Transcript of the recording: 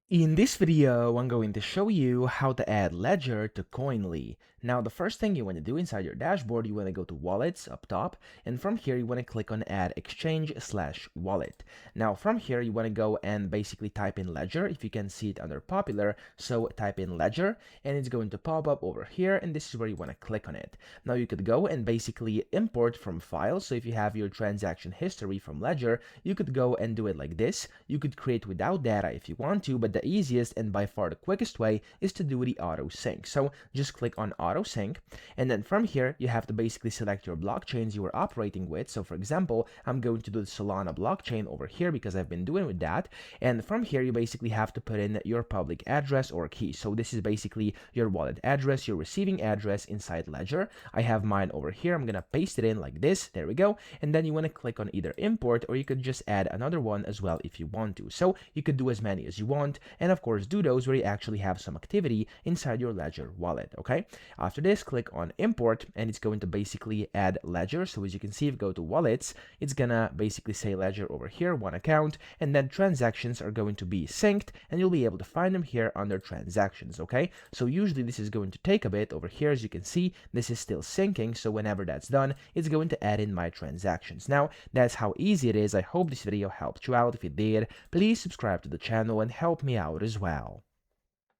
In this video, I'm going to show you how to add Ledger to Koinly. Now, the first thing you want to do inside your dashboard, you want to go to Wallets up top, and from here, you want to click on Add Exchange/Wallet. Now, from here, you want to go and basically type in Ledger, if you can see it under Popular. So type in Ledger, and it's going to pop up over here, and this is where you want to click on it. Now, you could go and basically import from files. So if you have your transaction history from Ledger, you could go and do it like this. You could create without data if you want to, but the easiest and by far the quickest way is to do the auto sync. So just click on auto sync, and then from here you have to basically select your blockchains you are operating with. So for example, I'm going to do the Solana blockchain over here because I've been doing with that, and from here you basically have to put in your public address or key. So this is basically your wallet address, your receiving address inside Ledger. I have mine over here. I'm gonna paste it in like this. There we go. And then you want to click on either import, or you could just add another one as well if you want to. So you could do as many as you want, and of course do those where you actually have some activity inside your Ledger wallet. Okay, after this, click on import, and it's going to basically add Ledger. So as you can see, if you go to wallets, it's gonna basically say Ledger over here, one account, and then transactions are going to be synced, and you'll be able to find them here under transactions. Okay, so usually this is going to take a bit. Over here, as you can see, this is still syncing, so whenever that's done, it's going to add in my transactions. Now, that's how easy it is. I hope this video helped you out. If it did, please subscribe to the channel and help me out as well.